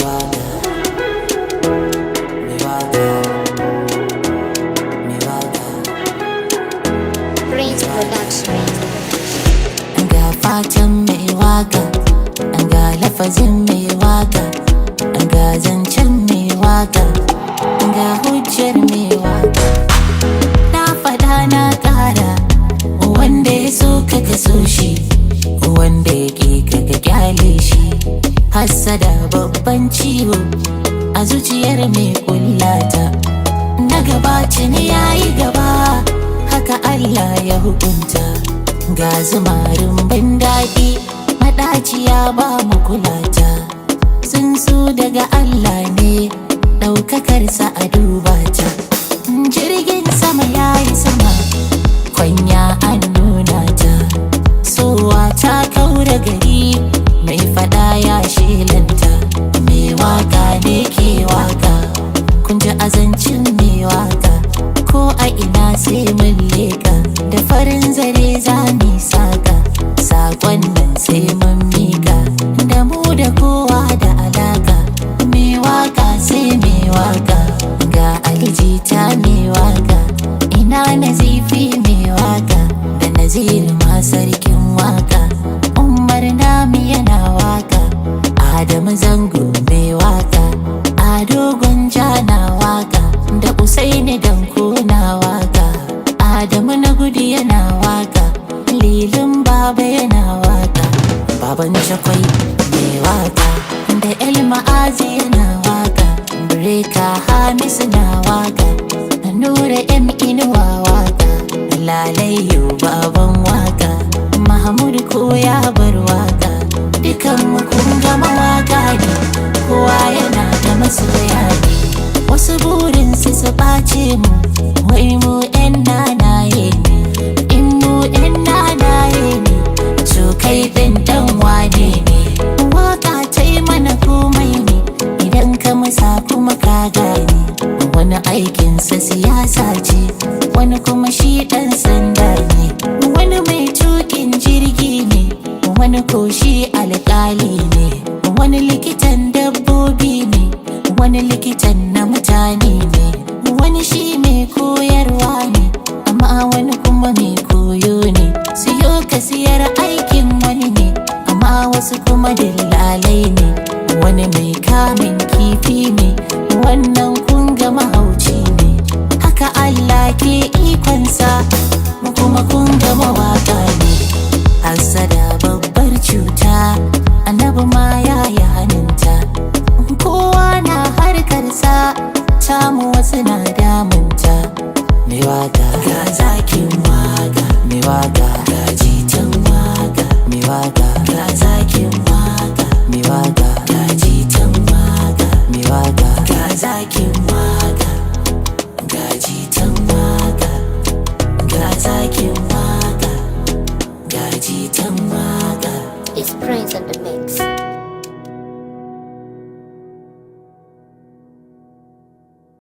waka, mai waka, mai waka. Prince Production. Ga fatan mai waka, ga lafazin mai waka, ga zancen mai waka, ga hujjar mai waka. Na faɗa na ƙara, wanda ya so ka so shi, wanda ya ƙi ka kyale shi. Hassada babban ciwo a zuciyar mai kullata. Na gabaci ne yayi gaba, haka Allah ya hukunta. Ga zumarin ban daɗi, maɗaciya ba mu kulata. Tsuntsu daga Allah ne, ɗaukakarsa a duba ta. Jirgin sama yayi sama, kwanya an nuna ta. Sowa ta kaura gari, mai fada ya shelanta. Mai waka ne ke waka, kun ji azancin mai waka. Ko a ina sai mun leka, da farin zare za mu saka. Sakon nan sai mun mika, da mu da kowa da alaka. Mai waka sai mai waka, ga aljita mai waka. Ina nazifi mai waka, da nazir ma sarkin waka. Umar nami yana waka, Adamu zango mai waka. Ado Gwanja na waka, da Usaini Danko na waka. Adamu na gudu yana waka, Lilin Baba yana waka. Baban Shakwai mai waka, da El Ma'azi yana waka. Breka Hamisu na waka, Nura M Inuwa waka. Lalayo baban waka, Mahmud ko ya bar waka. Dukan mu kun gama waka ne, kowa yana da masoya ne. Wasu burin su ɓace mu, wai mu 'yan nanaye ne. In mu 'yan nanaye ne, to kai ɗin ɗan wane ne. Waka ta yi mana komai ne, idan ka musa kuma ka gane. Wani aikinsa siyasa ce, wani kuma shi ɗan sanda ne. Wani mai tuƙin jirgi ne, wani ko shi alƙali ne. Wani likitan dabbobi ne, wani likitan na mutane ne. Wani shi mai koyarwa ne, amma wani kuma mai koyo ne. Siyo ka siyar aikin wani ne, amma wasu kuma dillalai ne. Wani mai kamun kifi ne, wannan kun ga mahauci ne. Haka Allah ke ikonsa, mu kuma kun ga mawaka ne. Hassada babbar cuta, annabi ma ya yi haninta. Kowa na harkarsa, tamu wasu na damunta. Mai waka ga zakin waka, mai waka ga jitan waka. Mai waka ga zakin waka, mai waka ga jitan waka. Mai waka ga zakin waka, ga jitan waka. Ga zakin waka, ga jitan waka. It's Prince on the mix.